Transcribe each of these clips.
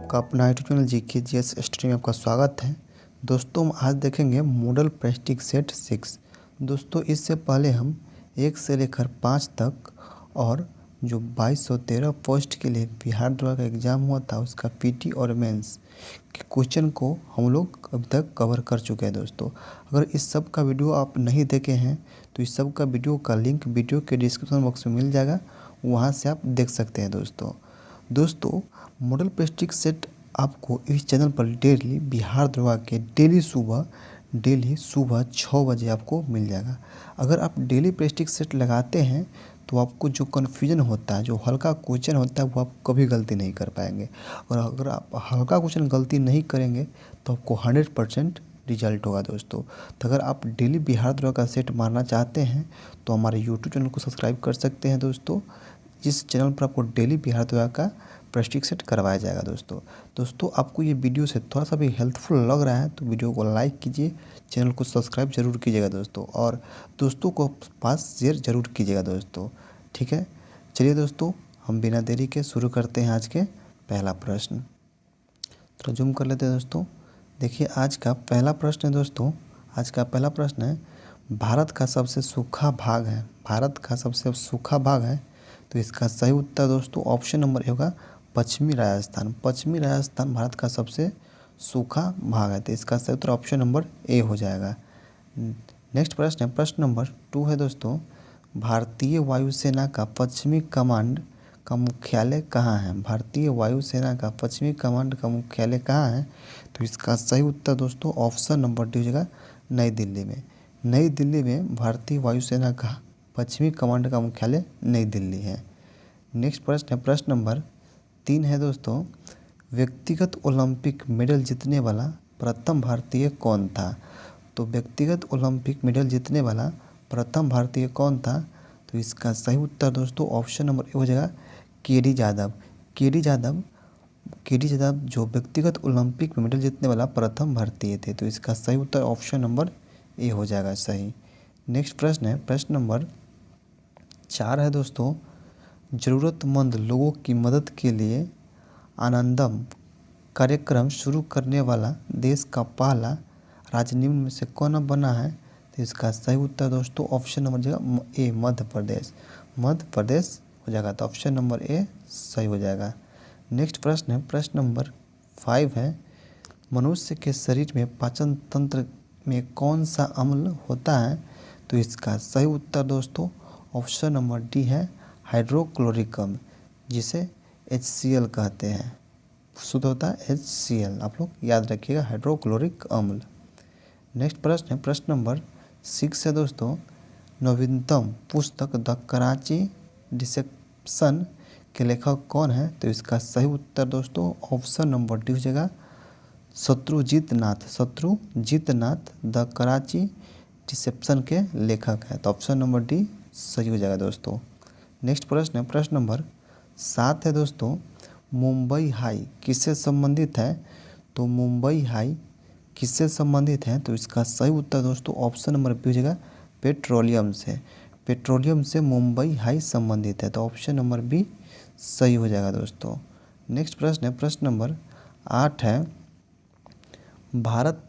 आपका अपना YouTube channel GK GS study में आपका स्वागत है। दोस्तों हम आज देखेंगे मॉडल प्रेस्टिज सेट 6। दोस्तों इससे पहले हम 1 से लेकर 5 तक और जो 2213 पोस्ट के लिए बिहार द्वारा का एग्ज़ाम हुआ था उसका पीटी और मेंस के क्वेश्चन को हम लोग अभी तक कवर कर चुके हैं। दोस्तों अगर इस सब का वीडियो आप नहीं देखे हैं तो इस सब का वीडियो का लिंक वीडियो के डिस्क्रिप्शन बॉक्स में मिल जाएगा, वहाँ से आप देख सकते हैं। दोस्तों मॉडल प्रेस्टिज सेट आपको इस चैनल पर डेली बिहार दरोगा के डेली सुबह 6 बजे आपको मिल जाएगा। अगर आप डेली प्रेस्टिज सेट लगाते हैं तो आपको जो कन्फ्यूजन होता है, जो हल्का क्वेश्चन होता है, वो आप कभी गलती नहीं कर पाएंगे। और अगर आप हल्का क्वेश्चन गलती नहीं करेंगे तो आपको 100% रिजल्ट होगा। दोस्तों तो अगर आप डेली बिहार दरोगा का सेट मारना चाहते हैं तो हमारे यूट्यूब चैनल को सब्सक्राइब कर सकते हैं। दोस्तों इस चैनल पर आपको डेली बिहार दरोगा का प्रेस्टिज सेट करवाया जाएगा। दोस्तों आपको ये वीडियो से थोड़ा सा भी हेल्पफुल लग रहा है तो वीडियो को लाइक कीजिए, चैनल को सब्सक्राइब जरूर कीजिएगा दोस्तों, और दोस्तों को पास शेयर जरूर कीजिएगा दोस्तों। ठीक है, चलिए दोस्तों हम बिना देरी के शुरू करते हैं आज के पहला प्रश्न। तो जूम कर लेते हैं दोस्तों। देखिए आज का पहला प्रश्न है दोस्तों, आज का पहला प्रश्न है भारत का सबसे सूखा भाग है, भारत का सबसे सूखा भाग है। तो इसका सही उत्तर दोस्तों ऑप्शन नंबर ए होगा पश्चिमी राजस्थान। पश्चिमी राजस्थान भारत का सबसे सूखा भाग है, तो इसका सही उत्तर ऑप्शन नंबर ए हो जाएगा। नेक्स्ट प्रश्न है, प्रश्न नंबर 2 है दोस्तों, भारतीय वायुसेना का पश्चिमी कमांड का मुख्यालय कहाँ है? भारतीय वायुसेना का पश्चिमी कमांड का मुख्यालय कहाँ है? तो इसका सही उत्तर दोस्तों ऑप्शन नंबर डी हो जाएगा नई दिल्ली में। नई दिल्ली में भारतीय वायुसेना का पश्चिमी कमांड का मुख्यालय नई दिल्ली है। नेक्स्ट प्रश्न है, प्रश्न नंबर 3 है दोस्तों, व्यक्तिगत ओलंपिक मेडल जीतने वाला प्रथम भारतीय कौन था? तो व्यक्तिगत ओलंपिक मेडल जीतने वाला प्रथम भारतीय कौन था? तो इसका सही उत्तर दोस्तों ऑप्शन नंबर ए हो जाएगा के.डी. यादव। के.डी. यादव जो व्यक्तिगत ओलंपिक में मेडल जीतने वाला प्रथम भारतीय थे, तो इसका सही उत्तर ऑप्शन नंबर ए हो जाएगा सही। नेक्स्ट प्रश्न है, प्रश्न नंबर 4 है दोस्तों, ज़रूरतमंद लोगों की मदद के लिए आनंदम कार्यक्रम शुरू करने वाला देश का पहला राज्य निम्न में से कौन बना है? तो इसका सही उत्तर दोस्तों ऑप्शन नंबर जाएगा ए मध्य प्रदेश। मध्य प्रदेश हो जाएगा, तो ऑप्शन नंबर ए सही हो जाएगा। नेक्स्ट प्रश्न है, प्रश्न नंबर 5 है, मनुष्य के शरीर में पाचन तंत्र में कौन सा अम्ल होता है? तो इसका सही उत्तर दोस्तों ऑप्शन नंबर डी है हाइड्रोक्लोरिक अम्ल, जिसे HCl कहते हैं। शुद्ध होता है HCl, आप लोग याद रखिएगा हाइड्रोक्लोरिक अम्ल। नेक्स्ट प्रश्न है, प्रश्न नंबर 6 है दोस्तों, नवीनतम पुस्तक द कराची डिसेप्शन के लेखक कौन है? तो इसका सही उत्तर दोस्तों ऑप्शन नंबर डी हो जाएगा शत्रुजीत नाथ द कराची डिसेप्शन के लेखक है, तो ऑप्शन नंबर डी सही हो जाएगा दोस्तों। नेक्स्ट प्रश्न है, प्रश्न नंबर 7 है दोस्तों, मुंबई हाई किससे संबंधित है? तो मुंबई हाई किससे संबंधित है? तो इसका सही उत्तर दोस्तों ऑप्शन नंबर बी हो जाएगा पेट्रोलियम से। पेट्रोलियम से मुंबई हाई संबंधित है, तो ऑप्शन नंबर बी सही हो जाएगा दोस्तों। नेक्स्ट प्रश्न है, प्रश्न नंबर 8 है, भारत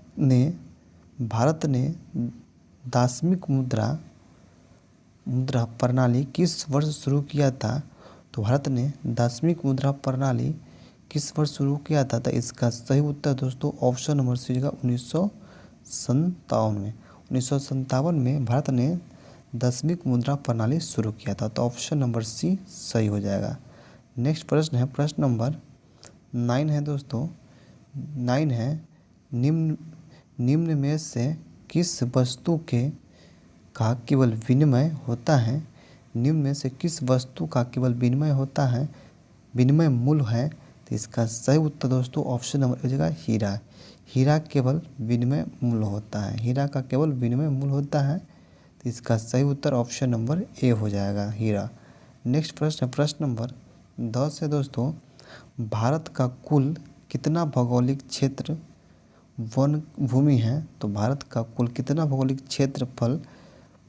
ने दार्शनिक मुद्रा प्रणाली किस वर्ष शुरू किया था? तो भारत ने दार्शनिक मुद्रा प्रणाली किस वर्ष शुरू किया था? तो इसका सही उत्तर दोस्तों ऑप्शन नंबर सी होगा 1957 में। 1957 में भारत ने दार्शनिक मुद्रा प्रणाली शुरू किया था, तो ऑप्शन नंबर सी सही हो जाएगा। नेक्स्ट प्रश्न है, प्रश्न नंबर 9 है दोस्तों, 9 है, निम्न में से किस वस्तु का केवल विनिमय होता है? निम्न में से किस वस्तु का केवल विनिमय मूल्य है? तो इसका सही उत्तर दोस्तों ऑप्शन नंबर हो जाएगा हीरा। हीरा केवल विनिमय मूल्य होता है, हीरा का केवल विनिमय मूल्य होता है, तो इसका सही उत्तर ऑप्शन नंबर ए हो जाएगा हीरा। नेक्स्ट प्रश्न है, प्रश्न नंबर 10 है दोस्तों, भारत का कुल कितना भौगोलिक क्षेत्र वन भूमि है? तो भारत का कुल कितना भौगोलिक क्षेत्रफल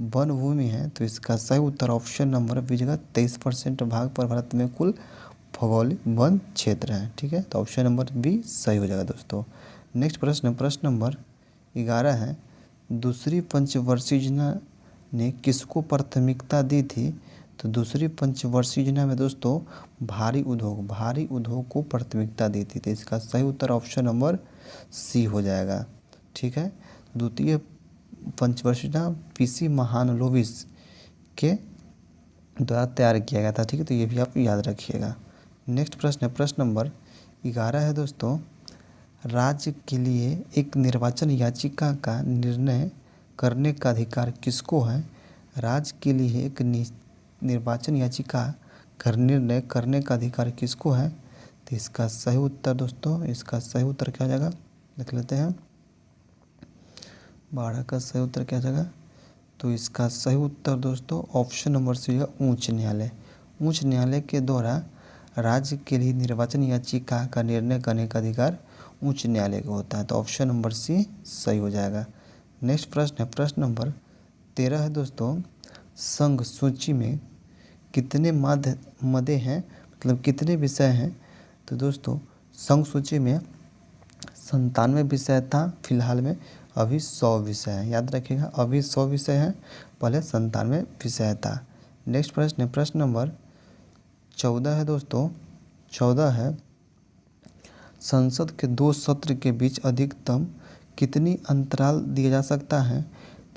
वन भूमि है? तो इसका सही उत्तर ऑप्शन नंबर बी जगह 23% भाग पर भारत में कुल भौगोलिक वन क्षेत्र हैं। ठीक है, तो ऑप्शन नंबर बी सही हो जाएगा दोस्तों। नेक्स्ट प्रश्न नंबर 11 है, दूसरी पंचवर्षीय योजना ने किसको प्राथमिकता दी थी? तो दूसरी पंचवर्षीय योजना में दोस्तों भारी उद्योग को प्राथमिकता दी थी। तो इसका सही उत्तर ऑप्शन नंबर सी हो जाएगा। ठीक है, द्वितीय पंचवर्षीय योजना पीसी महालनोबिस के द्वारा तैयार किया गया था। ठीक है, तो ये भी आप याद रखिएगा। नेक्स्ट प्रश्न नंबर 11 है दोस्तों, राज्य के लिए एक निर्वाचन याचिका का निर्णय करने का अधिकार किसको है? राज्य के लिए एक निर्वाचन याचिका का निर्णय करने का अधिकार किसको है? तो इसका सही उत्तर दोस्तों, इसका सही उत्तर क्या हो जाएगा, देख लेते हैं। 12 का सही उत्तर क्या हो जाएगा? तो इसका सही उत्तर दोस्तों ऑप्शन नंबर सी है, उच्च न्यायालय। उच्च न्यायालय के द्वारा राज्य के लिए निर्वाचन याचिका का निर्णय करने का अधिकार उच्च न्यायालय को होता है। तो ऑप्शन नंबर सी सही हो जाएगा। नेक्स्ट प्रश्न नंबर 13 है दोस्तों, संघ सूची में कितने मदे हैं, मतलब कितने विषय हैं? तो दोस्तों संघ सूची में 97 विषय था, फिलहाल में अभी 100 विषय हैं। याद रखिएगा, अभी 100 विषय हैं, पहले 97 विषय था। नेक्स्ट प्रश्न नंबर 14 है दोस्तों। 14 है, संसद के 2 सत्र के बीच अधिकतम कितनी अंतराल दिया जा सकता है?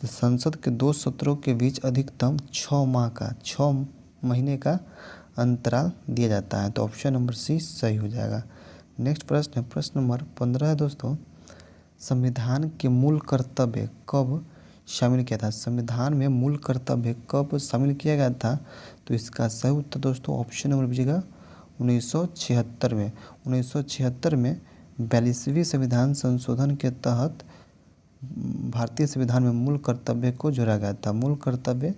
तो संसद के 2 सत्रों के बीच अधिकतम 6 महीने का अंतराल दिया जाता है। तो ऑप्शन नंबर सी सही हो जाएगा। नेक्स्ट प्रश्न नंबर 15 है दोस्तों, संविधान के मूल कर्तव्य कब शामिल किया था? संविधान में मूल कर्तव्य कब शामिल किया गया था? तो इसका सही उत्तर दोस्तों ऑप्शन नंबर बी 1976 में। 1976 में 42वीं संविधान संशोधन के तहत भारतीय संविधान में मूल कर्तव्य को जोड़ा गया था। मूल कर्तव्य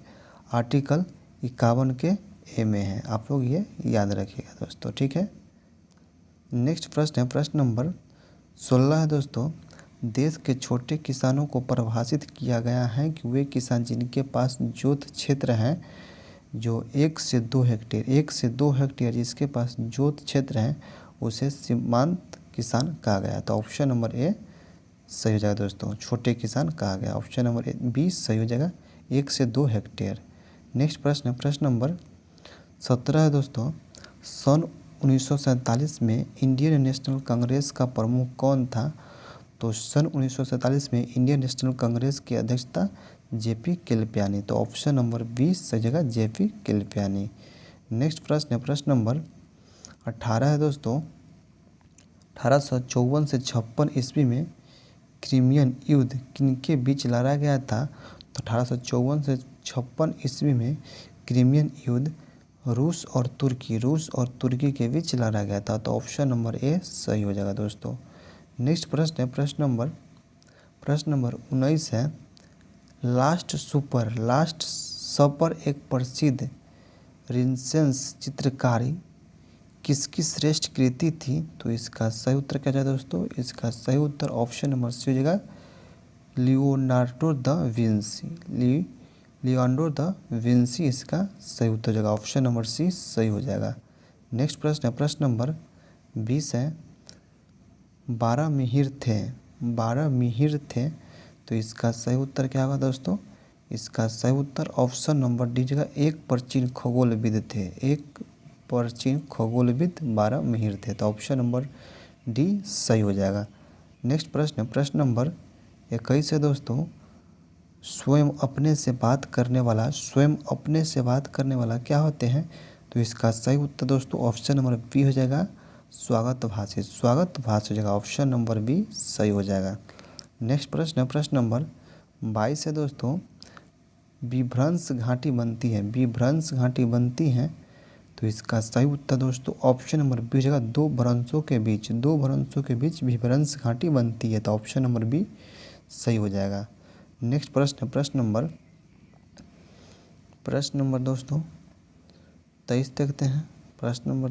आर्टिकल 51 के ए में है, आप लोग ये याद रखिएगा दोस्तों। ठीक है, नेक्स्ट प्रश्न नंबर 16 है दोस्तों, देश के छोटे किसानों को परिभाषित किया गया है कि वे किसान जिनके पास जोत क्षेत्र हैं जो 1 से 2 हेक्टेयर जिसके पास जोत क्षेत्र है उसे सीमांत किसान कहा गया। तो ऑप्शन नंबर ए सही हो जाएगा दोस्तों, छोटे किसान कहा गया। ऑप्शन नंबर बी सही हो जाएगा, 1 से 2 हेक्टेयर। नेक्स्ट प्रश्न नंबर 17 है दोस्तों, सन 1947 में इंडियन नेशनल कांग्रेस का प्रमुख कौन था? तो सन 1947 में इंडियन नेशनल कांग्रेस की अध्यक्षता जेपी केलपियानी। तो ऑप्शन नंबर बी सही जगह जेपी केलपियानी। नेक्स्ट प्रश्न नंबर 18 है दोस्तों, 1854 से 56 ईस्वी में क्रीमियन युद्ध किनके बीच लड़ा गया था? तो 1854 से 56 ईस्वी में क्रीमियन युद्ध रूस और तुर्की के बीच लड़ा गया था। तो ऑप्शन नंबर ए सही हो जाएगा दोस्तों। नेक्स्ट प्रश्न नंबर 19 है, लास्ट सपर एक प्रसिद्ध रिनेसेंस चित्रकारी किसकी श्रेष्ठ कृति थी? तो इसका सही उत्तर क्या जाए दोस्तों? इसका सही उत्तर ऑप्शन नंबर सी हो जाएगा, लियोनार्डो द विंसी इसका सही उत्तर हो जाएगा। ऑप्शन नंबर सी सही हो जाएगा। नेक्स्ट प्रश्न नंबर 20 है, 12 मिहिर थे। तो इसका सही उत्तर क्या होगा दोस्तों? इसका सही उत्तर ऑप्शन नंबर डी जगह एक प्राचीन खगोलविद थे। एक प्राचीन खगोलविद 12 मिहिर थे। तो ऑप्शन नंबर डी सही हो जाएगा। नेक्स्ट प्रश्न नंबर 21 है दोस्तों, स्वयं अपने से बात करने वाला क्या होते हैं? तो इसका सही उत्तर दोस्तों ऑप्शन नंबर बी हो जाएगा, स्वागत भाषी हो जाएगा। ऑप्शन नंबर बी सही हो जाएगा। नेक्स्ट प्रश्न नंबर 22 है दोस्तों, विभ्रंश घाटी बनती है। तो इसका सही उत्तर दोस्तों ऑप्शन नंबर बी हो जाएगा, दो भ्रंशों के बीच विभ्रंश घाटी बनती है। तो ऑप्शन नंबर बी सही हो जाएगा। नेक्स्ट प्रश्न नंबर दोस्तों 23 देखते हैं। प्रश्न नंबर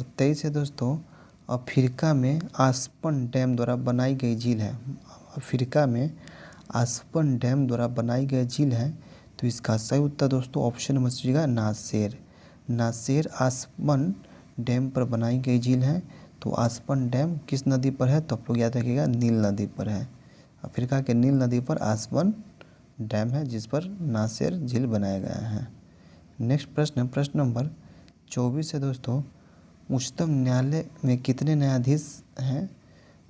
23 है दोस्तों, अफ्रीका में आस्पन डैम द्वारा बनाई गई झील है। तो इसका सही उत्तर दोस्तों option number C Nasser. Nasser Aswan dam पर बनाई गई झील है। तो आसपन डैम किस नदी पर है? तो आप लोग याद रखिएगा नील नदी पर है। अफ्रीका के नील नदी पर आसपन डैम है जिस पर नासेर झील बनाया गया है। नेक्स्ट प्रश्न है प्रश्न नंबर 24 है दोस्तों। उच्चतम न्यायालय में कितने न्यायाधीश हैं?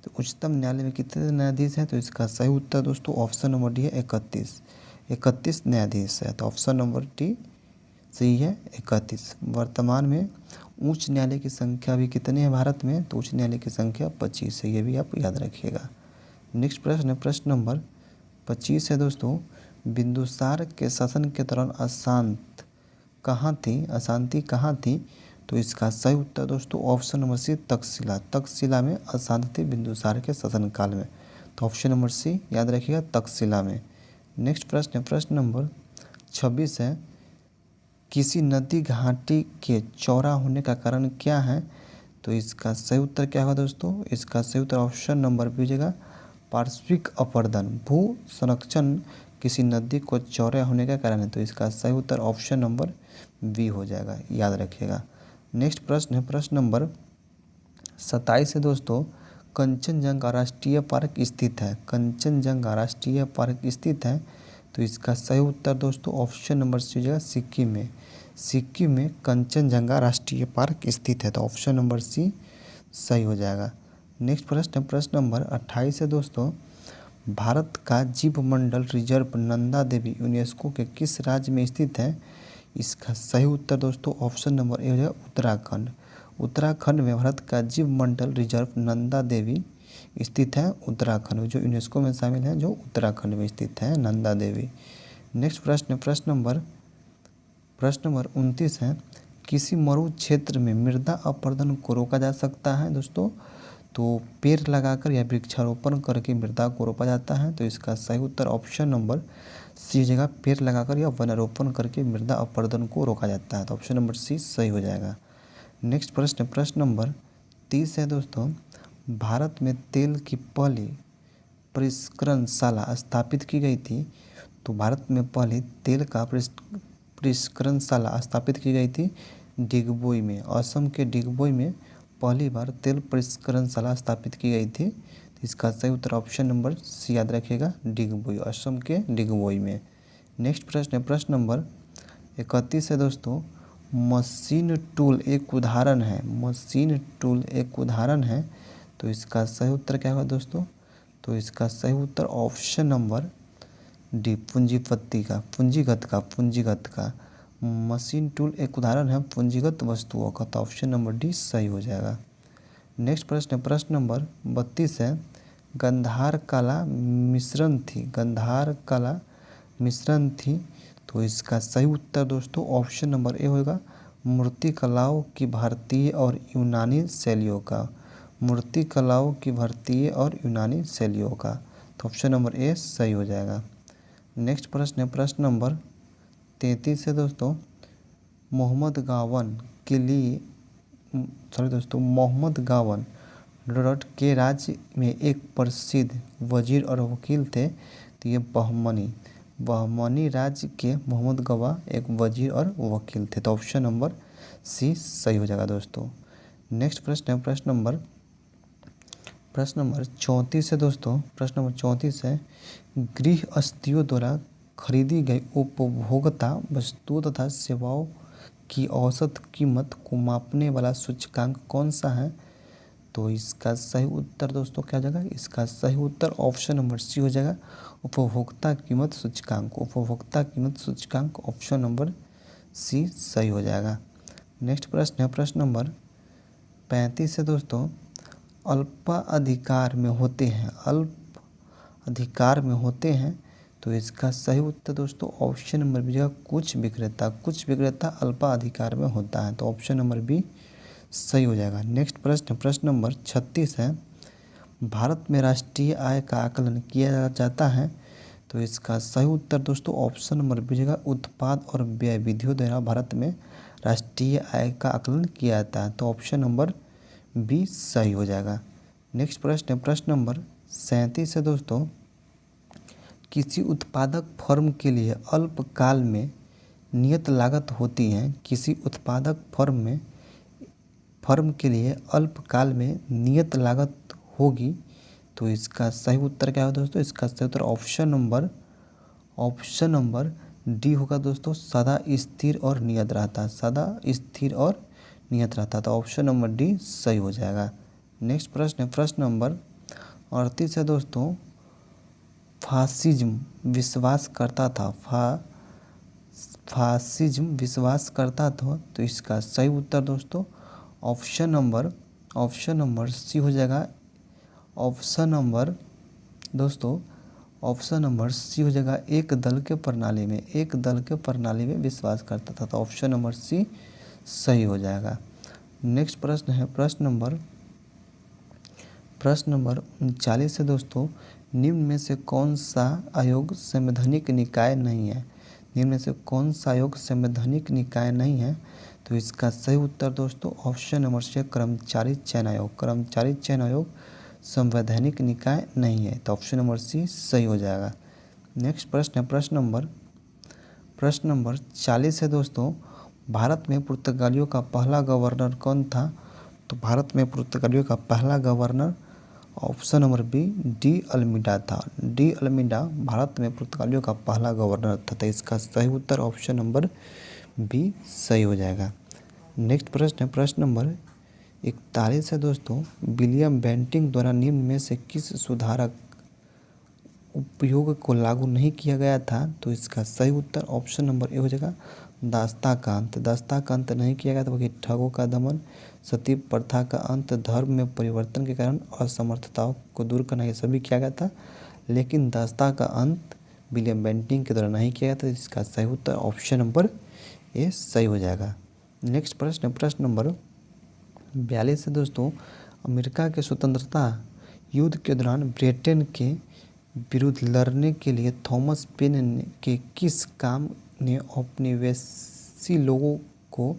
तो उच्चतम न्यायालय में कितने न्यायाधीश हैं? तो इसका सही उत्तर दोस्तों ऑप्शन नंबर डी है 31 न्यायाधीश है। तो ऑप्शन नंबर डी सही है 31। वर्तमान में उच्च न्यायालय की संख्या भी कितनी है भारत में? तो उच्च न्यायालय की संख्या 25 है, ये भी आप याद रखिएगा। नेक्स्ट प्रश्न है प्रश्न नंबर 25 है दोस्तों। बिंदुसार के शासन के दौरान अशांति कहाँ थी? तो इसका सही उत्तर दोस्तों ऑप्शन नंबर सी तक्षशिला में अशांति थी बिंदुसार के शासनकाल में। तो ऑप्शन नंबर सी याद रखिएगा तक्षशिला में। नेक्स्ट प्रश्न है प्रश्न नंबर 26 है। किसी नदी घाटी के चौड़ा होने का कारण क्या है? तो इसका सही उत्तर क्या होगा दोस्तों? इसका सही उत्तर ऑप्शन नंबर बी हो जाएगा पार्श्विक अपरदन। भू संरक्षण किसी नदी को चौड़ा होने का कारण है। तो इसका सही उत्तर ऑप्शन नंबर बी हो जाएगा, याद रखिएगा। नेक्स्ट प्रश्न है प्रश्न नंबर 27 है दोस्तों। कंचनजंगा राष्ट्रीय पार्क स्थित है। कंचनजंगा राष्ट्रीय पार्क स्थित है। तो इसका सही उत्तर दोस्तों ऑप्शन नंबर सी हो जाएगा सिक्किम में। सिक्किम में कंचनजंगा राष्ट्रीय पार्क स्थित है। तो ऑप्शन नंबर सी सही हो जाएगा। नेक्स्ट प्रश्न है प्रश्न नंबर 28 है दोस्तों। भारत का जीव मंडल रिजर्व नंदा देवी यूनेस्को के किस राज्य में स्थित है? इसका सही उत्तर दोस्तों ऑप्शन नंबर ए हो जाएगा उत्तराखंड। उत्तराखंड में भारत का जीव मंडल रिजर्व नंदा देवी स्थित है। उत्तराखंड में जो यूनेस्को में शामिल है, जो उत्तराखंड में स्थित है नंदा देवी। नेक्स्ट प्रश्न प्रश्न नंबर 29 है। किसी मरु क्षेत्र में मृदा अपरदन को रोका जा सकता है दोस्तों? तो पेड़ लगाकर या वृक्षारोपण करके मृदा को रोका जाता है। तो इसका सही उत्तर ऑप्शन नंबर सी जगह पेड़ लगाकर या वनारोपण करके मृदा अपरदन को रोका जाता है। तो ऑप्शन नंबर सी सही हो जाएगा। नेक्स्ट प्रश्न नंबर 30 है दोस्तों। भारत में तेल की पहली परिष्करणशाला स्थापित की गई थी। तो भारत में पहले तेल का परिष्करणशाला स्थापित की गई थी डिगबोई में। असम के डिगबोई में पहली बार तेल परिष्करणशाला स्थापित की गई थी। तो इसका सही उत्तर ऑप्शन नंबर सी याद रखिएगा डिगबोई, असम के डिगबोई में। नेक्स्ट प्रश्न है प्रश्न नंबर 31 है दोस्तों। मशीन टूल एक उदाहरण है। मशीन टूल एक उदाहरण है। तो इसका सही उत्तर क्या होगा दोस्तों? तो इसका सही उत्तर ऑप्शन नंबर डी पूंजीगत का मशीन टूल एक उदाहरण है पूंजीगत वस्तुओं का। तो ऑप्शन नंबर डी सही हो जाएगा। नेक्स्ट प्रश्न है प्रश्न नंबर 32 है। गंधार कला मिश्रण थी। तो इसका सही उत्तर दोस्तों ऑप्शन नंबर ए होगा मूर्तिकलाओं की भारतीय और यूनानी शैलियों का। मूर्तिकलाओं की भारतीय और यूनानी शैलियों का। तो ऑप्शन नंबर ए सही हो जाएगा। नेक्स्ट प्रश्न है प्रश्न नंबर 33 है दोस्तों। मोहम्मद गावन डॉट के राज्य में एक प्रसिद्ध वजीर और वकील थे। तो ये बहमनी राज्य के मोहम्मद गवा एक वजीर और वकील थे। तो ऑप्शन नंबर सी सही हो जाएगा दोस्तों। नेक्स्ट प्रश्न है प्रश्न नंबर 34 है दोस्तों। प्रश्न नंबर 34 है। गृहस्थियों द्वारा खरीदी गई उपभोक्ता वस्तुओं तथा सेवाओं की औसत कीमत को मापने वाला सूचकांक कौन सा है? तो इसका सही उत्तर दोस्तों क्या हो जाएगा? इसका सही उत्तर ऑप्शन नंबर सी हो जाएगा उपभोक्ता कीमत सूचकांक ऑप्शन नंबर सी सही हो जाएगा। नेक्स्ट प्रश्न है प्रश्न नंबर 35 है दोस्तों। अल्प अधिकार में होते हैं। तो इसका सही उत्तर दोस्तों ऑप्शन नंबर बी है कुछ विक्रेता अल्प अधिकार में होता है। तो ऑप्शन नंबर बी सही हो जाएगा। नेक्स्ट प्रश्न नंबर 36 है। भारत में राष्ट्रीय आय का आकलन किया जाता है। तो इसका सही उत्तर दोस्तों ऑप्शन नंबर बी है उत्पाद और व्यय विधियों द्वारा भारत में राष्ट्रीय आय का आकलन किया जाता है। तो ऑप्शन नंबर बी सही हो जाएगा। नेक्स्ट प्रश्न नंबर 37 है दोस्तों। किसी उत्पादक फर्म के लिए अल्पकाल में नियत लागत होती है। किसी उत्पादक फर्म के लिए अल्पकाल में नियत लागत होगी। तो इसका सही उत्तर क्या होगा दोस्तों? इसका सही उत्तर ऑप्शन नंबर डी होगा दोस्तों, सदा स्थिर और नियत रहता। सदा स्थिर और नियत रहता, तो ऑप्शन नंबर डी सही हो जाएगा। नेक्स्ट प्रश्न है प्रश्न नंबर 38 है दोस्तों। फासिज्म विश्वास करता था फासिज्म विश्वास करता था, तो इसका सही उत्तर दोस्तों ऑप्शन नंबर सी हो जाएगा। ऑप्शन नंबर सी हो जाएगा। एक दल के प्रणाली में विश्वास करता था, तो ऑप्शन नंबर सी सही हो जाएगा। नेक्स्ट प्रश्न है प्रश्न नंबर 39 है दोस्तों। निम्न में से कौन सा आयोग संवैधानिक निकाय नहीं है? निम्न में से कौन सा आयोग संवैधानिक निकाय नहीं है? तो इसका सही उत्तर दोस्तों ऑप्शन नंबर सी कर्मचारी चयन आयोग संवैधानिक निकाय नहीं है, तो ऑप्शन नंबर सी सही हो जाएगा। नेक्स्ट प्रश्न है प्रश्न नंबर 40 है दोस्तों। भारत में पुर्तगालियों का पहला गवर्नर कौन था? तो भारत में पुर्तगालियों का पहला governor option number B de Almeida था। डी अल्मीडा भारत में पुर्तगालियों का पहला गवर्नर था, तो इसका सही उत्तर ऑप्शन नंबर बी सही हो जाएगा। नेक्स्ट प्रश्न है प्रश्न नंबर 41 है दोस्तों। विलियम बेंटिक द्वारा निम्न में से किस सुधारक उपयोग को लागू नहीं किया गया था? तो इसका सही उत्तर ऑप्शन नंबर ए हो जाएगा दास्ता का अंत नहीं किया गया था, बल्कि ठगों का दमन, सती प्रथा का अंत, धर्म में परिवर्तन के कारण असमर्थताओं को दूर करना, ये सभी किया गया था, लेकिन दास्ता का अंत विलियम बेंटिक के द्वारा नहीं किया गया था। इसका सही उत्तर ऑप्शन नंबर ए सही हो जाएगा। नेक्स्ट प्रश्न नंबर 42 है दोस्तों। अमेरिका के स्वतंत्रता युद्ध के दौरान ब्रिटेन के विरुद्ध लड़ने के लिए थॉमस पेन के किस काम ने औपनिवेशी लोगों को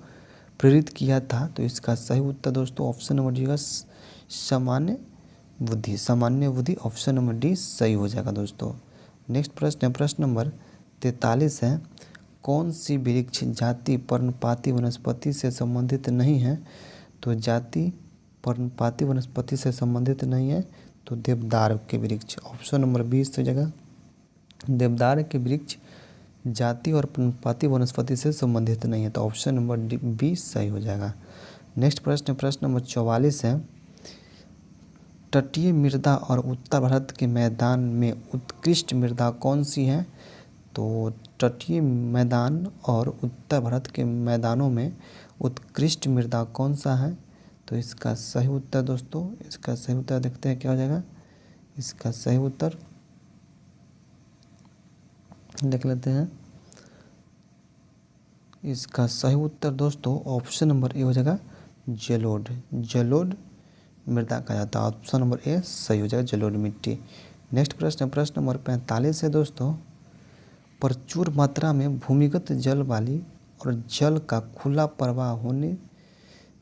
प्रेरित किया था? तो इसका सही उत्तर दोस्तों ऑप्शन नंबर डी का सामान्य बुद्धि ऑप्शन नंबर डी सही हो जाएगा दोस्तों। नेक्स्ट प्रश्न है प्रश्न नंबर 43 है। कौन सी वृक्ष जाति पर्णपाती वनस्पति से संबंधित नहीं है? तो जाति पर्णपाती वनस्पति से संबंधित नहीं है, तो देवदार के वृक्ष ऑप्शन नंबर 20 हो जाएगा। देवदार के वृक्ष जाति और पर्णपाती वनस्पति से संबंधित नहीं है, तो ऑप्शन नंबर बी सही हो जाएगा। नेक्स्ट प्रश्न नंबर 44 है। तटीय मृदा और उत्तर भारत के मैदान में उत्कृष्ट मृदा कौन सी है? तो तटीय मैदान और उत्तर भारत के मैदानों में उत्कृष्ट मृदा कौन सा है? तो इसका सही उत्तर दोस्तों देखते हैं क्या हो जाएगा। इसका सही उत्तर देख लेते हैं। इसका सही उत्तर दोस्तों ऑप्शन नंबर ए हो जाएगा जलोढ़ मृदा कहा जाता है, ऑप्शन नंबर ए सही हो जाएगा जलोढ़ मिट्टी। नेक्स्ट प्रश्न नंबर 45 है दोस्तों। प्रचुर मात्रा में भूमिगत जल वाली और जल का खुला प्रवाह होने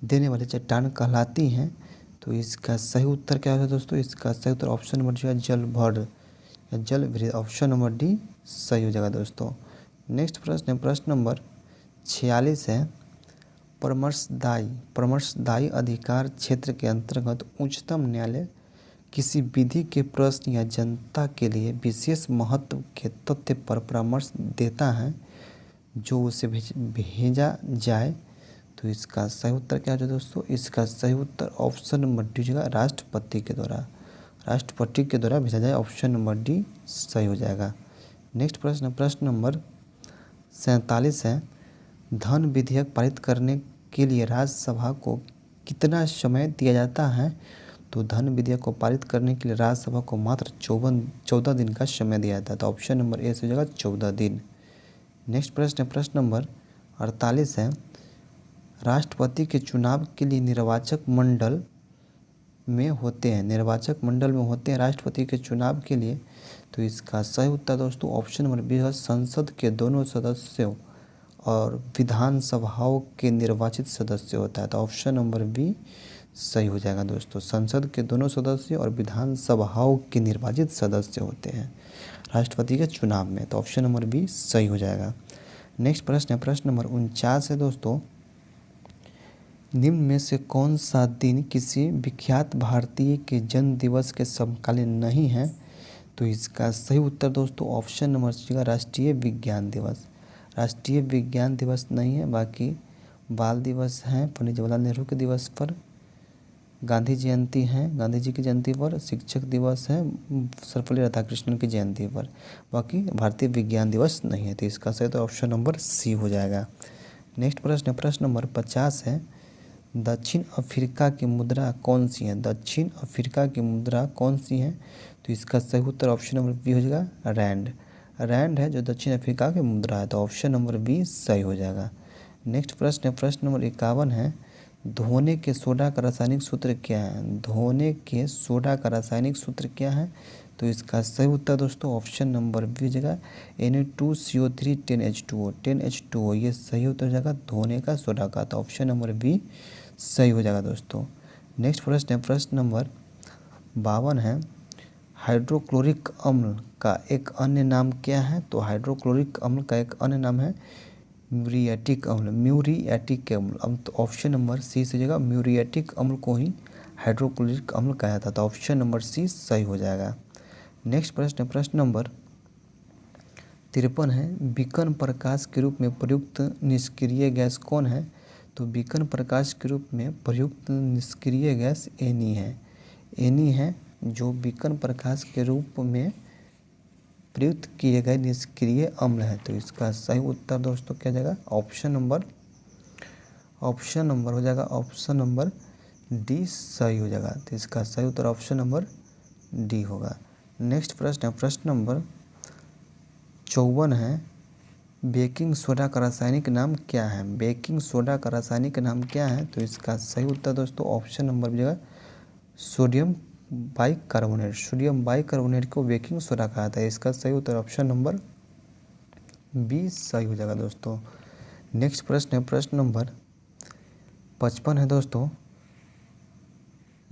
देने वाली चट्टान कहलाती हैं, तो इसका सही उत्तर क्या है दोस्तों? इसका सही उत्तर ऑप्शन नंबर डी जलभर या जलभृत, ऑप्शन नंबर डी सही हो जाएगा दोस्तों। नेक्स्ट प्रश्न नंबर 46 है। परामर्शदायी अधिकार क्षेत्र के अंतर्गत उच्चतम न्यायालय किसी विधि के प्रश्न या जनता के लिए विशेष महत्व के तथ्य पर परामर्श देता है जो उसे भेजा जाए, तो इसका सही उत्तर क्या है दोस्तों? इसका सही उत्तर ऑप्शन नंबर डी होगा राष्ट्रपति के द्वारा भेजा जाए, ऑप्शन नंबर डी सही हो जाएगा। नेक्स्ट प्रश्न नंबर 47 है। धन विधेयक पारित करने के लिए राज्यसभा को कितना समय दिया जाता है? तो धन विधेयक को पारित करने के लिए राज्यसभा को मात्र 14 दिन का समय दिया जाता है, तो ऑप्शन नंबर ए से हो जाएगा 14 दिन। नेक्स्ट प्रश्न नंबर 48 है। राष्ट्रपति के चुनाव के लिए निर्वाचक मंडल में होते हैं राष्ट्रपति के चुनाव के लिए, तो इसका सही उत्तर दोस्तों ऑप्शन नंबर बी है संसद के दोनों सदस्यों और विधानसभाओं के निर्वाचित सदस्य होता है, तो ऑप्शन नंबर बी सही हो जाएगा दोस्तों। संसद के दोनों सदस्य और विधानसभाओं के निर्वाचित सदस्य होते हैं राष्ट्रपति के चुनाव में, तो ऑप्शन नंबर बी सही हो जाएगा। नेक्स्ट प्रश्न है प्रश्न नंबर 49 है दोस्तों, निम्न में से कौन सा दिन किसी विख्यात भारतीय के जन्म दिवस के समकालीन नहीं है? तो इसका सही उत्तर दोस्तों ऑप्शन नंबर सी का राष्ट्रीय विज्ञान दिवस। राष्ट्रीय विज्ञान दिवस नहीं है, बाकी बाल दिवस हैं पंडित जवाहरलाल नेहरू के दिवस पर, गांधी जयंती है गांधी जी की जयंती पर, शिक्षक दिवस है सर्वपल्ली राधाकृष्णन की जयंती पर, बाकी भारतीय विज्ञान दिवस नहीं है। तो इसका सही तो ऑप्शन नंबर सी हो जाएगा। नेक्स्ट प्रश्न है प्रश्न नंबर 50 है, दक्षिण अफ्रीका की मुद्रा कौन सी है? दक्षिण अफ्रीका की मुद्रा कौन सी है? तो इसका सही उत्तर ऑप्शन नंबर बी हो जाएगा रैंड। रैंड है जो दक्षिण अफ्रीका की मुद्रा है, तो ऑप्शन नंबर बी सही हो जाएगा। नेक्स्ट प्रश्न है प्रश्न नंबर 51 है, धोने के सोडा का रासायनिक सूत्र क्या है? धोने के सोडा का रासायनिक सूत्र क्या है? तो इसका सही उत्तर दोस्तों ऑप्शन नंबर बी हो जाएगा Na2CO3 10H2O 10H2O, ये सही उत्तर हो जाएगा धोने का सोडा का, तो ऑप्शन नंबर बी सही हो जाएगा दोस्तों। नेक्स्ट प्रश्न है प्रश्न नंबर 52 है, हाइड्रोक्लोरिक अम्ल का एक अन्य नाम क्या है? तो हाइड्रोक्लोरिक अम्ल का एक अन्य नाम है म्यूरिएटिक अम्ल। म्यूरिएटिक अम्ल, तो ऑप्शन नंबर सी से जगह म्यूरिएटिक अम्ल को ही हाइड्रोक्लोरिक अम्ल कहा जाता था, तो ऑप्शन नंबर सी सही हो जाएगा। नेक्स्ट प्रश्न है प्रश्न नंबर 53 है, बीकन प्रकाश के रूप में प्रयुक्त निष्क्रिय गैस कौन है? तो बीकन प्रकाश के रूप में प्रयुक्त निष्क्रिय गैस एनी है। एनी है जो बीकन प्रकाश के रूप में प्रयुक्त किए गए निष्क्रिय अम्ल है, तो इसका सही उत्तर दोस्तों क्या जाएगा ऑप्शन नंबर हो जाएगा ऑप्शन नंबर डी सही हो जाएगा, तो इसका सही उत्तर ऑप्शन नंबर डी होगा। नेक्स्ट प्रश्न है प्रश्न नंबर 54 है, बेकिंग सोडा का रासायनिक नाम क्या है? बेकिंग सोडा का रासायनिक नाम क्या है? तो इसका सही उत्तर दोस्तों ऑप्शन नंबर भी जाएगा सोडियम बाइकार्बोनेट। सोडियम बाइकार्बोनेट को बेकिंग सोडा कहा था, इसका सही उत्तर ऑप्शन नंबर बी सही हो जाएगा दोस्तों। नेक्स्ट प्रश्न है प्रश्न नंबर 55 है दोस्तों,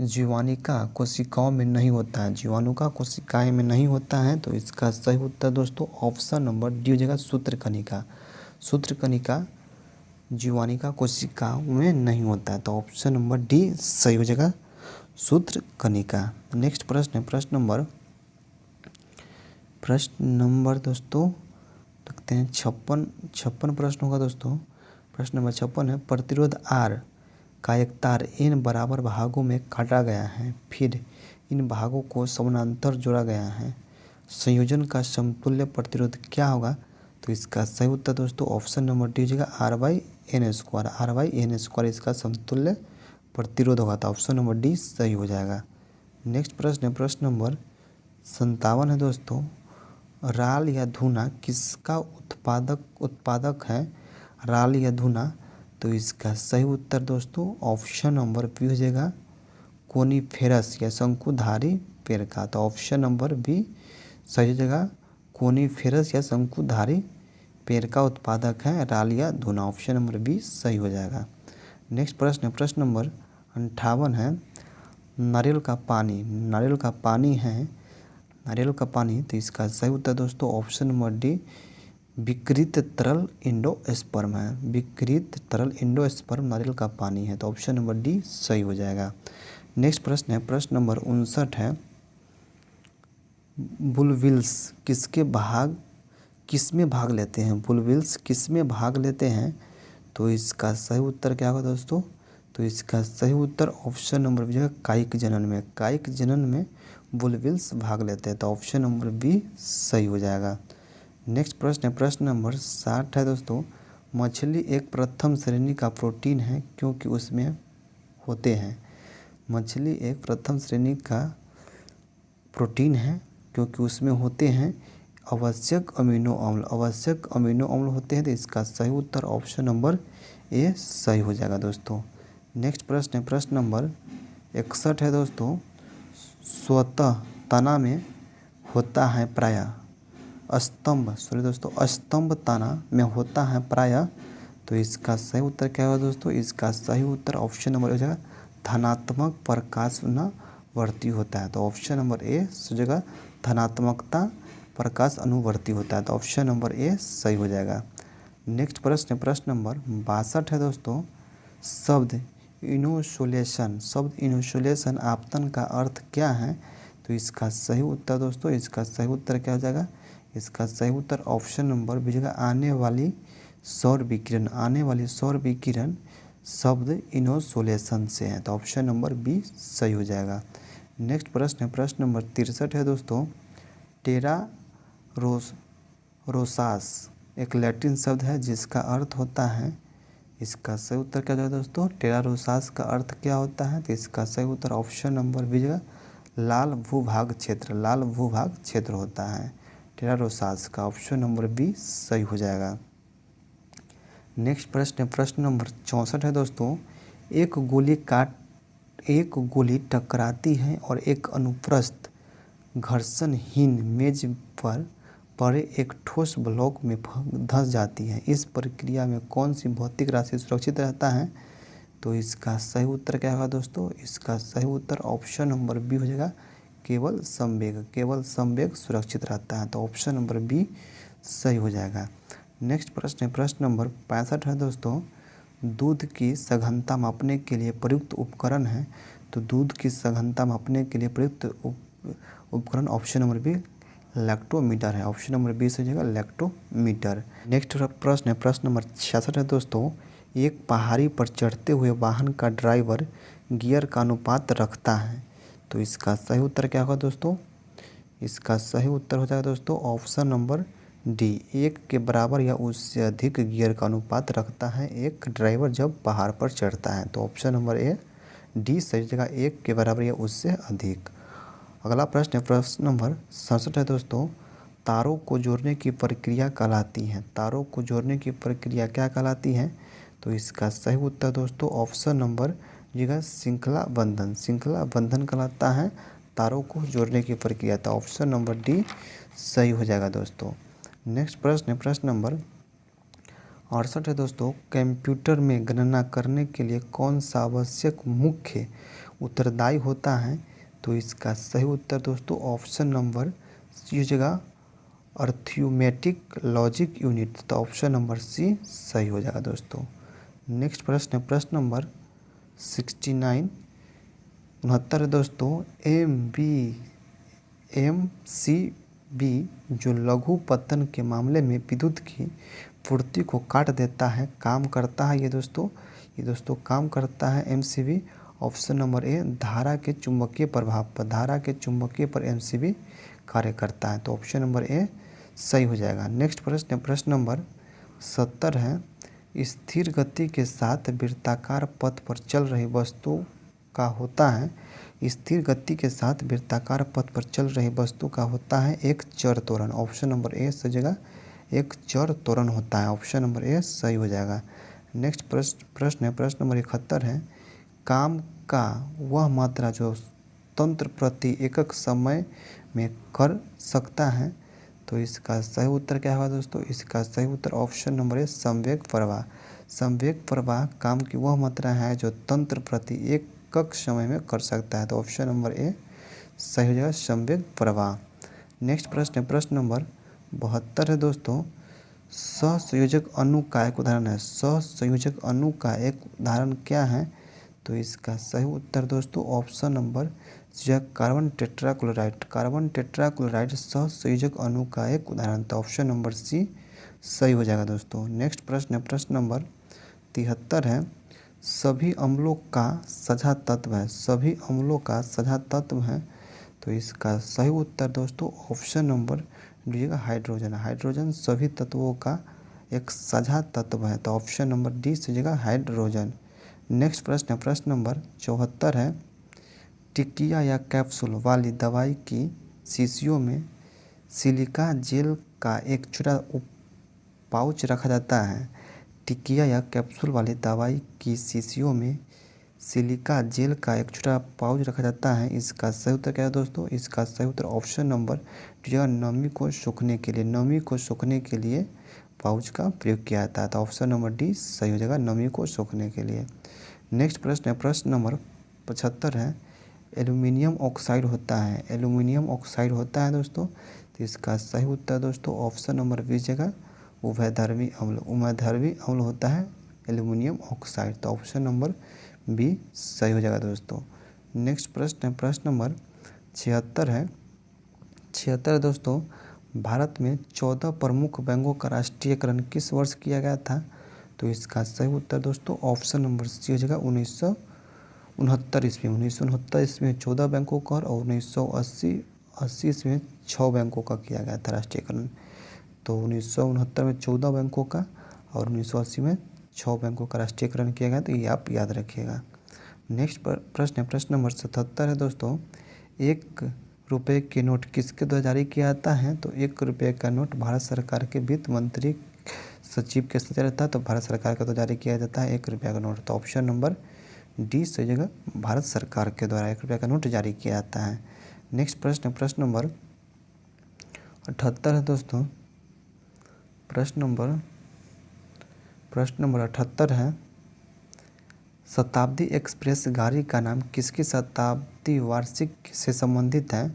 जीवाणुका कोशिकाओं में नहीं होता है। जीवाणुका कोशिकाएं में नहीं होता है, तो इसका सही उत्तर दोस्तों ऑप्शन नंबर डी हो जाएगा सूत्रकणिका। सूत्रकणिका जीवाणुका कोशिकाओं में नहीं होता है, तो ऑप्शन नंबर डी सही हो जाएगा सूत्रकणिका। नेक्स्ट प्रश्न है प्रश्न नंबर दोस्तों रखते हैं 56 प्रश्न होगा दोस्तों। प्रश्न नंबर 56 है, प्रतिरोध आर का एक तार इन बराबर भागों में काटा गया है, फिर इन भागों को समानांतर जोड़ा गया है, संयोजन का समतुल्य प्रतिरोध क्या होगा? तो इसका सही उत्तर दोस्तों ऑप्शन नंबर डी हो जाएगा R/N²। R/N² इसका समतुल्य प्रतिरोध होगा, तो ऑप्शन नंबर डी सही हो जाएगा। नेक्स्ट प्रश्न है प्रश्न नंबर 57 है दोस्तों, राल या धूना किसका उत्पादक है? राल या धूना, तो इसका सही उत्तर दोस्तों ऑप्शन नंबर बी हो जाएगा कोनीफेरस या शंकुधारी पेड़ का, तो ऑप्शन नंबर बी सही हो जाएगा कोनीफेरस या शंकुधारी पेड़ का उत्पादक है राल या धूना, ऑप्शन नंबर बी सही हो जाएगा। नेक्स्ट प्रश्न है प्रश्न नंबर 58 है, नारियल का पानी, तो इसका सही उत्तर दोस्तों ऑप्शन नंबर डी विकृत तरल एंडोस्पर्म है। विकृत तरल एंडोस्पर्म नारियल का पानी है, तो ऑप्शन नंबर डी सही हो जाएगा। नेक्स्ट प्रश्न है प्रश्न नंबर 59 है, बुलविल्स किसमें भाग लेते हैं? बुलविल्स किसमें भाग लेते हैं? तो इसका सही उत्तर क्या होगा दोस्तों? तो इसका सही उत्तर ऑप्शन नंबर बी है कायिक जनन में। कायिक जनन में बुलविल्स भाग लेते हैं, तो ऑप्शन नंबर बी सही हो जाएगा। नेक्स्ट प्रश्न है प्रश्न नंबर 60 है दोस्तों, मछली एक प्रथम श्रेणी का प्रोटीन है क्योंकि उसमें होते हैं। मछली एक प्रथम श्रेणी का प्रोटीन है क्योंकि उसमें होते हैं आवश्यक अमीनो अम्ल होते हैं, तो इसका सही उत्तर ऑप्शन नंबर ए सही हो जाएगा दोस्तों। नेक्स्ट प्रश्न है प्रश्न नंबर 61 है दोस्तों, स्वतः तना में होता है प्रायः स्तंभ तना में होता है प्रायः, तो इसका सही उत्तर क्या होगा दोस्तों? इसका सही उत्तर ऑप्शन नंबर हो जाएगा धनात्मक प्रकाशानुवर्ती होता है, तो ऑप्शन नंबर ए हो जाएगा धनात्मकता प्रकाश अनुवर्ती होता है, तो ऑप्शन नंबर ए सही हो जाएगा। नेक्स्ट प्रश्न नंबर 62 है दोस्तों। शब्द इनोसुलेशन, शब्द इनोसुलेशन आपतन का अर्थ क्या है? तो इसका सही उत्तर दोस्तों, इसका सही उत्तर क्या हो जाएगा? इसका सही उत्तर ऑप्शन नंबर बी जगह आने वाली सौर विकिरण, आने वाली सौर विकिरण शब्द इनोसुलेशन से है, तो ऑप्शन नंबर बी सही हो जाएगा। नेक्स्ट प्रश्न नंबर 63 है दोस्तों। टेरा रोसास एक लैटिन शब्द है जिसका अर्थ होता है, इसका सही उत्तर क्या होगा दोस्तों? टेरा रोसास का अर्थ क्या होता है? तो इसका सही उत्तर ऑप्शन नंबर बी जगह लाल भूभाग क्षेत्र, लाल भूभाग क्षेत्र होता है टेरा रोसास का, ऑप्शन नंबर बी सही हो जाएगा। नेक्स्ट प्रश्न नंबर 64 है दोस्तों। एक गोली टकराती है और एक अनुप्रस्थ घर्षणहीन मेज पर पड़े एक ठोस ब्लॉक में धंस जाती है। इस प्रक्रिया में कौन सी भौतिक राशि सुरक्षित रहता है? तो इसका सही उत्तर क्या होगा दोस्तों? इसका सही उत्तर ऑप्शन नंबर बी हो जाएगा केवल संवेग, केवल संवेग सुरक्षित रहता है, तो ऑप्शन नंबर बी सही हो जाएगा। नेक्स्ट प्रश्न नंबर 65 है दोस्तों। दूध की सघनता मापने के लिए प्रयुक्त उपकरण है, तो दूध की सघनता मापने के लिए प्रयुक्त उपकरण ऑप्शन नंबर बी लैक्टोमीटर है, ऑप्शन नंबर बी से जगह लैक्टोमीटर। नेक्स्ट प्रश्न नंबर 66 है दोस्तों। एक पहाड़ी पर चढ़ते हुए वाहन का ड्राइवर गियर का अनुपात रखता है, तो इसका सही उत्तर क्या होगा दोस्तों? इसका सही उत्तर हो जाएगा दोस्तों ऑप्शन नंबर डी, 1 के बराबर या उससे अधिक गियर का अनुपात रखता है एक ड्राइवर जब पहाड़ पर चढ़ता है, तो ऑप्शन नंबर ए डी सही जगह 1 के बराबर या उससे अधिक। अगला प्रश्न नंबर 67 है दोस्तों। तारों को जोड़ने की प्रक्रिया कहलाती है, तारों को जोड़ने की प्रक्रिया क्या कहलाती है? तो इसका सही उत्तर दोस्तों ऑप्शन नंबर जगह श्रृंखला बंधन, श्रृंखला बंधन कहलाता है तारों को जोड़ने की प्रक्रिया, तो ऑप्शन नंबर डी सही हो जाएगा दोस्तों। नेक्स्ट प्रश्न नंबर 68 है दोस्तों। कंप्यूटर में गणना करने के लिए कौन सा आवश्यक मुख्य उत्तरदायी होता है? तो इसका सही उत्तर दोस्तों ऑप्शन नंबर सी जगह अर्थमेटिक लॉजिक यूनिट, तो ऑप्शन नंबर सी सही हो जाएगा दोस्तों। नेक्स्ट प्रश्न नंबर 69 69 है दोस्तों। MCB जो लघु पतन के मामले में विद्युत की पूर्ति को काट देता है, काम करता है ये दोस्तों काम करता है MCB, ऑप्शन नंबर ए धारा के चुंबकीय प्रभाव पर, धारा के चुंबकीय पर MCB कार्य करता है, तो ऑप्शन नंबर ए सही हो जाएगा। नेक्स्ट प्रश्न नंबर 70 है। स्थिर गति के साथ वृत्ताकार पथ पर चल रही वस्तु का होता है, स्थिर गति के साथ वृत्ताकार पथ पर चल रही वस्तु का होता है एक चर त्वरण, ऑप्शन नंबर ए सही जगह एक चर त्वरण होता है, ऑप्शन नंबर ए सही हो जाएगा। नेक्स्ट प्रश्न नंबर 71 है। काम का वह मात्रा जो तंत्र प्रति एकक समय में कर सकता है, तो इसका सही उत्तर क्या होगा दोस्तों? इसका सही उत्तर ऑप्शन नंबर ए संवेग प्रवाह, संवेग प्रवाह काम की वह मात्रा है जो तंत्र प्रति एकक समय में कर सकता है, तो ऑप्शन नंबर ए सही हो जाएगा संवेग प्रवाह। नेक्स्ट प्रश्न नंबर 72 है दोस्तों। सहसंयोजक अणु का एक उदाहरण है, सहसंयोजक अणु का एक उदाहरण क्या है? तो इसका सही उत्तर दोस्तों option number carbon tetrachloride, carbon tetrachloride सहसंयोजक अणु का एक उदाहरण, तो ऑप्शन नंबर सी सही हो जाएगा दोस्तों। नेक्स्ट प्रश्न नंबर 73 है। सभी अम्लों का साझा तत्व है, सभी अम्लों का साझा तत्व है, तो इसका सही उत्तर दोस्तों option number D hydrogen, hydrogen सभी तत्वों का एक साझा तत्व है, तो ऑप्शन नंबर डी से जगह हाइड्रोजन। नेक्स्ट प्रश्न नंबर 74 है। टिकिया या कैप्सूल वाली दवाई की शीशियों में सिलिका जेल का एक छोटा पाउच रखा जाता है, टिकिया या कैप्सूल वाली दवाई की शीशियों में सिलिका जेल का एक छोटा पाउच रखा जाता है, इसका सही उत्तर क्या है दोस्तों? इसका सही उत्तर ऑप्शन नंबर डी नमी को सूखने के लिए, नमी को सूखने के लिए पाउच का प्रयोग किया जाता है, तो ऑप्शन नंबर डी सही हो जाएगा नमी को सूखने के लिए। नेक्स्ट प्रश्न नंबर 75 है। एल्युमिनियम ऑक्साइड होता है, एल्युमिनियम ऑक्साइड होता है दोस्तों, तो इसका सही उत्तर दोस्तों ऑप्शन नंबर बी जगह उभयधर्मी अम्ल, उभयधर्मी अम्ल होता है एल्युमिनियम ऑक्साइड। तो ऑप्शन नंबर बी सही हो जाएगा दोस्तों। नेक्स्ट प्रश्न है प्रश्न नंबर 76 है। 76 दोस्तों, भारत में 14 प्रमुख बैंकों का राष्ट्रीयकरण किस वर्ष किया गया था? तो इसका सही उत्तर दोस्तों ऑप्शन नंबर सी हो जाएगा 1969 ईस्वी। 1969 ईस्वी में 14 बैंकों का और 1980 ईस्वी में 6 बैंकों का किया गया था राष्ट्रीयकरण। तो 1969 में 14 बैंकों का और 1980 में 6 बैंकों का राष्ट्रीयकरण किया गया। तो ये आप याद रखिएगा। नेक्स्ट प्रश्न है प्रश्न नंबर 77 है दोस्तों, 1 रुपये के नोट किसके द्वारा जारी किया जाता है? तो 1 रुपये का नोट भारत सरकार के वित्त मंत्री सचिव के साथ रहता है। तो भारत सरकार के द्वारा जारी किया जाता है 1 रुपये का नोट। तो ऑप्शन नंबर डी सही जगह, भारत सरकार के द्वारा 1 रुपये का नोट जारी किया जाता है। नेक्स्ट प्रश्न प्रश्न नंबर 78 है दोस्तों। प्रश्न नंबर 78 है, शताब्दी एक्सप्रेस गाड़ी का नाम किसकी शताब्दी वार्षिक से संबंधित है?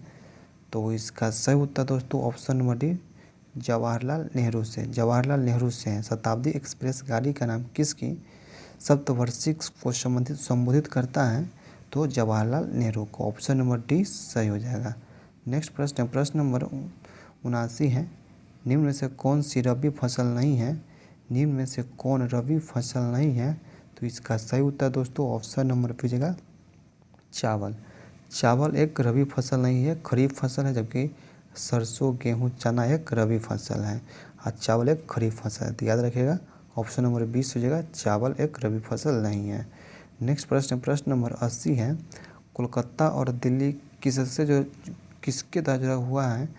तो इसका सही उत्तर दोस्तों option number D Jawaharlal Nehru से, जवाहरलाल नेहरू से है। शताब्दी एक्सप्रेस गाड़ी का नाम किसकी शतवार्षिक को संबोधित करता है? तो जवाहरलाल नेहरू को। ऑप्शन नंबर डी सही हो जाएगा। नेक्स्ट प्रश्न है प्रश्न नंबर 79 है, निम्न में से कौन सी रबी फसल नहीं है? निम्न में से कौन रबी फसल नहीं है? तो इसका सही उत्तर दोस्तों ऑप्शन नंबर बी जगह चावल। चावल एक रबी फसल नहीं है, खरीफ फसल है, जबकि सरसों गेहूं चना एक रबी फसल है और चावल एक खरीफ फसल है। तो याद रखिएगा ऑप्शन नंबर 20 हो जाएगा, चावल एक रबी फसल नहीं है। नेक्स्ट प्रश्न प्रश्न नंबर 80 है, कोलकाता और दिल्ली किसके द्वारा जुड़ा हुआ है?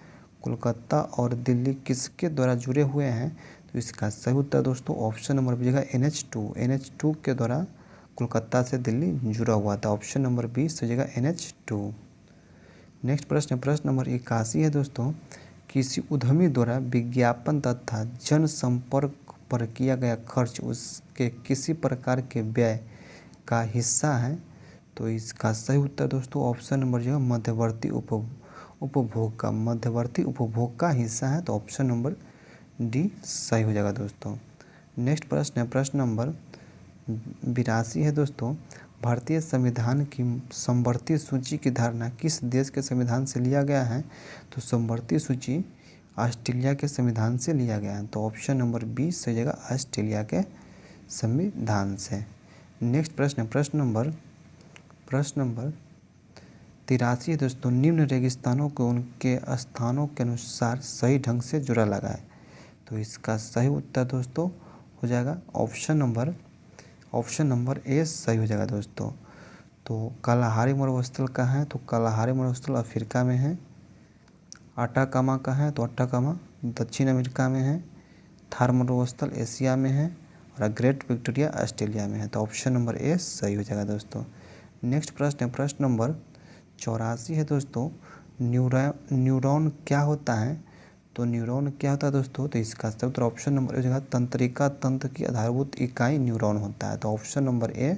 कोलकाता और दिल्ली किसके द्वारा जुड़े हुए हैं? तो इसका सही उत्तर दोस्तों ऑप्शन नंबर बी जगह NH2 के द्वारा कोलकाता से दिल्ली जुड़ा हुआ था। ऑप्शन नंबर 20 हो जाएगा NH2। नेक्स्ट प्रश्न प्रश्न नंबर 81 है दोस्तों, किसी उद्यमी द्वारा विज्ञापन तथा जनसंपर्क पर किया गया खर्च उसके किसी प्रकार के व्यय का हिस्सा है? तो इसका सही उत्तर दोस्तों ऑप्शन नंबर जो है मध्यवर्ती उपभोग का हिस्सा है। तो ऑप्शन नंबर डी सही हो जाएगा दोस्तों। नेक्स्ट प्रश्न है प्रश्न नंबर 82 है दोस्तों, भारतीय संविधान की समवर्ती सूची की धारणा किस देश के संविधान से लिया गया है? तो समवर्ती सूची ऑस्ट्रेलिया के संविधान से लिया गया है। तो ऑप्शन नंबर बी सही जगह ऑस्ट्रेलिया के संविधान से। नेक्स्ट प्रश्न प्रश्न नंबर 83 है दोस्तों, निम्न रेगिस्तानों को उनके स्थानों के अनुसार सही ढंग से जुड़ा लगा है। तो इसका सही उत्तर दोस्तों हो जाएगा ऑप्शन नंबर ए सही हो जाएगा दोस्तों। तो कालाहारी मरुस्थल कहाँ है? तो कालाहारी मरुस्थल अफ्रीका में है। अटाकामा का है? तो अटाकामा दक्षिण अमेरिका में है। थार मरुस्थल एशिया में है और ग्रेट विक्टोरिया ऑस्ट्रेलिया में है। तो ऑप्शन नंबर ए सही हो जाएगा दोस्तों। नेक्स्ट प्रश्न है प्रश्न नंबर 84 है दोस्तों, न्यूरॉन क्या होता है? तो न्यूरॉन क्या होता है दोस्तों? तो इसका सही उत्तर ऑप्शन नंबर ए जगह तंत्रिका तंत्र की आधारभूत इकाई न्यूरॉन होता है। तो ऑप्शन नंबर ए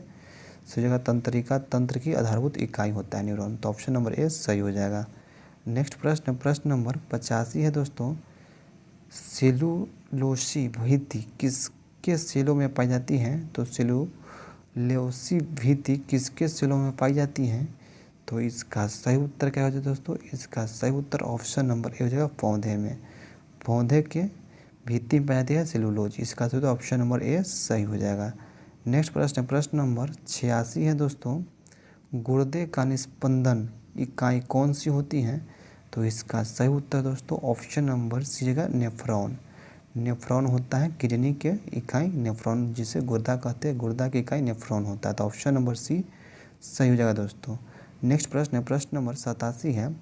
सही जगह तंत्रिका तंत्र की आधारभूत इकाई होता है न्यूरॉन। तो ऑप्शन नंबर ए सही हो जाएगा। नेक्स्ट प्रश्न नंबर 85 है दोस्तों, सेलुलोसी भित्ति किसके सेलों में पाई जाती है? तो सेलुलोसी भित्ति किसके सेलों में पाई जाती है? तो इसका सही उत्तर क्या हो जाएगा दोस्तों? इसका सही उत्तर ऑप्शन नंबर ए हो जाएगा पौधे में। पौधे के भित्ति में पाई जाती है सेलुलोज। इसका सही उत्तर ऑप्शन नंबर ए सही हो जाएगा। नेक्स्ट प्रश्न नंबर 86 है दोस्तों, गुर्दे का निस्पंदन इकाई कौन सी होती है? तो इसका सही उत्तर दोस्तों ऑप्शन नंबर सी जगह नेफ्रॉन। नेफ्रॉन होता है किडनी के इकाई नेफ्रॉन, जिसे गुर्दा कहते हैं, गुर्दा की इकाई नेफ्रॉन होता है। तो ऑप्शन नंबर सी सही हो जाएगा दोस्तों। नेक्स्ट प्रश्न नंबर 87 है,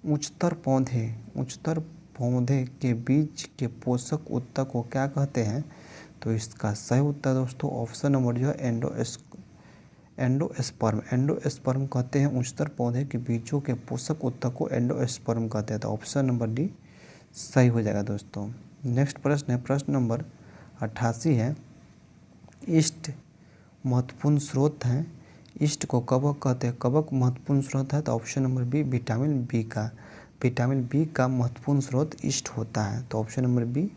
उच्चतर पौधे के बीज के पोषक ऊतक को क्या कहते हैं? तो इसका सही उत्तर दोस्तों ऑप्शन नंबर जो है एंडोस्पर्म कहते हैं। उच्चतर पौधे के बीजों के पोषक ऊतक को एंडोस्पर्म कहते हैं। तो ऑप्शन नंबर डी सही हो जाएगा दोस्तों। नेक्स्ट प्रश्न है प्रश्न नंबर 88 है, ईस्ट महत्वपूर्ण स्रोत हैं। ईस्ट को कवक कहते हैं, कवक महत्वपूर्ण स्रोत है। तो option number B vitamin B का महत्वपूर्ण स्रोत ईस्ट होता है। तो ऑप्शन नंबर बी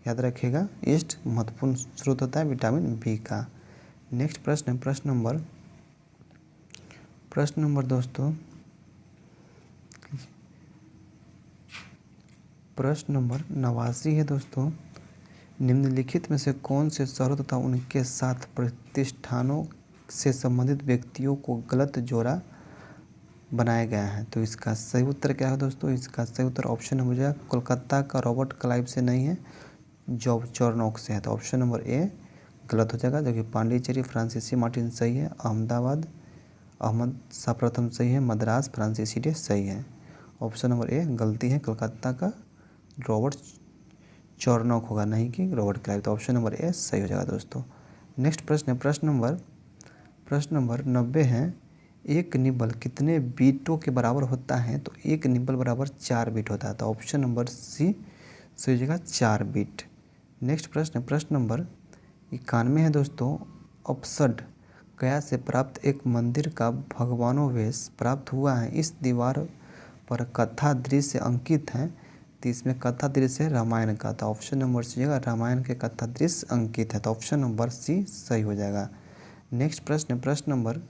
याद रखिएगा ईस्ट महत्वपूर्ण स्रोत होता है विटामिन बी का। नेक्स्ट प्रश्न है प्रश्न नंबर दोस्तों प्रश्न नंबर 89 है दोस्तों। निम्नलिखित में से कौन से शहरों तथा उनके साथ प्रतिष्ठानों से संबंधित व्यक्तियों को गलत जोड़ा बनाया गया है? तो इसका सही उत्तर क्या है दोस्तों? इसका सही उत्तर ऑप्शन नंबर जो है कोलकाता का रॉबर्ट क्लाइव से नहीं है, जॉब चॉर्नोक से है। तो ऑप्शन नंबर ए गलत हो जाएगा, जबकि पांडिचेरी फ्रांसीसी मार्टिन सही है, अहमदाबाद अहमद शाह प्रथम सही है, मद्रास फ्रांसीसी डे सही है। ऑप्शन नंबर ए गलती है, कलकत्ता का रॉबर्ट चॉर्नोक होगा, नहीं कि रॉबर्ट क्लाइव। तो ऑप्शन नंबर ए सही हो जाएगा दोस्तों। नेक्स्ट प्रश्न है प्रश्न नंबर 90 है। एक निबल कितने बीटों के बराबर होता है? तो एक निबल बराबर 4 बीट होता है। तो ऑप्शन नंबर सी सही हो जाएगा 4 बीट। नेक्स्ट प्रश्न नंबर 91 है दोस्तों। अपसड गया से प्राप्त एक मंदिर का भगवानोवेश प्राप्त हुआ है, इस दीवार पर कथा दृश्य अंकित है, तो इसमें कथा दृश्य है रामायण का। तो ऑप्शन नंबर सी होगा रामायण के कथा दृश्य अंकित है। तो ऑप्शन नंबर सी सही हो जाएगा। नेक्स्ट प्रश्न नंबर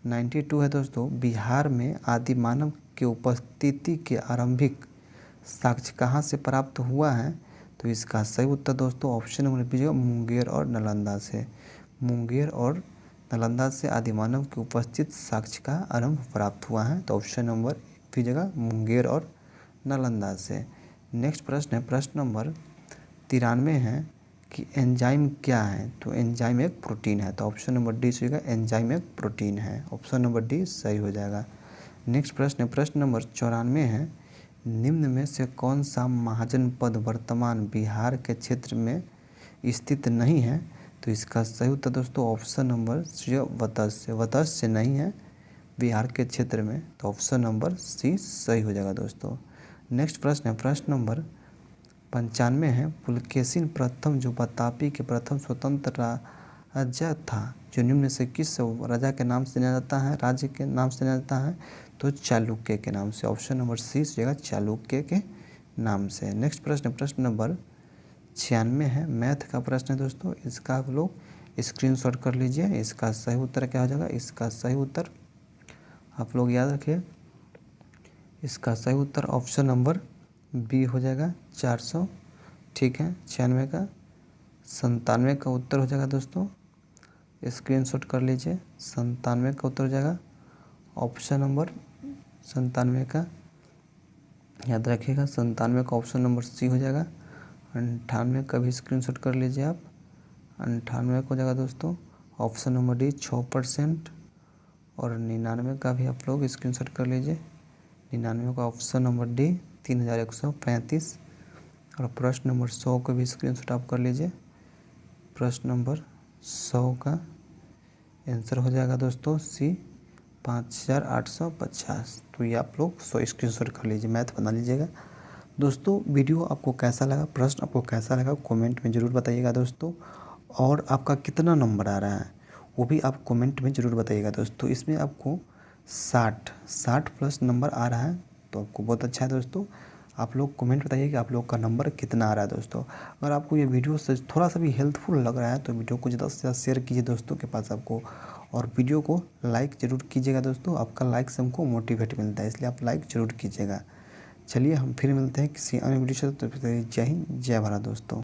92 है दोस्तों। बिहार में आदिमानव के उपस्थिति के आरंभिक साक्ष्य कहाँ से प्राप्त हुआ है? तो इसका सही उत्तर दोस्तों ऑप्शन नंबर बी होगा मुंगेर और नालंदा से। मुंगेर और नालंदा से आदिमानव के उपस्थित साक्ष्य का आरंभ प्राप्त हुआ है। तो ऑप्शन नंबर बी जगह मुंगेर और नालंदा से। नेक्स्ट प्रश्न है प्रश्न नंबर 93 है कि एंजाइम क्या है? तो एंजाइम एक प्रोटीन है। तो ऑप्शन नंबर डी सही होगा, एंजाइम एक प्रोटीन है। ऑप्शन नंबर डी सही हो जाएगा। नेक्स्ट प्रश्न नंबर 94 है। निम्न में से कौन सा महाजनपद वर्तमान बिहार के क्षेत्र में स्थित नहीं है? तो इसका सही उत्तर दोस्तों ऑप्शन नंबर सी वतस से नहीं है बिहार के क्षेत्र में। तो ऑप्शन नंबर सी सही हो जाएगा दोस्तों। नेक्स्ट प्रश्न है प्रश्न नंबर 95 है। पुलकेशिन प्रथम जो वातापी के प्रथम स्वतंत्र राजा था, जो निम्न से किस राजा के नाम से जाना जाता है, राज्य के नाम से जाना जाता है? तो चालुक्य के नाम से। ऑप्शन नंबर सी जाएगा चालुक्य के नाम से। नेक्स्ट प्रश्न नंबर 96 है। मैथ का प्रश्न है दोस्तों, इसका आप लोग स्क्रीनशॉट कर लीजिए। इसका सही उत्तर क्या हो जाएगा? इसका सही उत्तर आप लोग याद रखिए, इसका सही उत्तर ऑप्शन नंबर बी हो जाएगा 400। ठीक है, 96 का 97 का उत्तर हो जाएगा दोस्तों, स्क्रीनशॉट कर लीजिए। 97 का उत्तर हो जाएगा ऑप्शन नंबर 97 का याद रखिएगा। 97 का ऑप्शन नंबर सी हो जाएगा। 98 का भी स्क्रीनशॉट कर लीजिए आप। 98 को हो जाएगा दोस्तों ऑप्शन नंबर डी 6%। और 99 का भी आप लोग स्क्रीनशॉट कर लीजिए। 99 का ऑप्शन नंबर डी 3135। और प्रश्न नंबर 100 को भी स्क्रीनशॉट आप कर लीजिए। प्रश्न नंबर 100 का आंसर हो जाएगा दोस्तों सी 5850। तो ये आप लोग 100 स्क्रीनशॉट कर लीजिए, मैथ बना लीजिएगा। दोस्तों वीडियो आपको कैसा लगा, प्रश्न आपको कैसा लगा कमेंट में ज़रूर बताइएगा दोस्तों। और आपका कितना नंबर आ रहा है वो भी आप कमेंट में ज़रूर बताइएगा दोस्तों। इसमें आपको 60 प्लस नंबर आ रहा है, तो आपको बहुत अच्छा है दोस्तों। आप लोग कमेंट बताइए कि आप लोग का नंबर कितना आ रहा है दोस्तों। अगर आपको ये वीडियो से थोड़ा सा भी हेल्पफुल लग रहा है तो वीडियो को ज़्यादा से ज़्यादा शेयर कीजिए दोस्तों के पास आपको, और वीडियो को लाइक ज़रूर कीजिएगा दोस्तों। आपका लाइक से हमको मोटिवेट मिलता है, इसलिए आप लाइक ज़रूर कीजिएगा। चलिए हम फिर मिलते हैं किसी अन्य वीडियो से। तो जय हिंद जय भारत दोस्तों।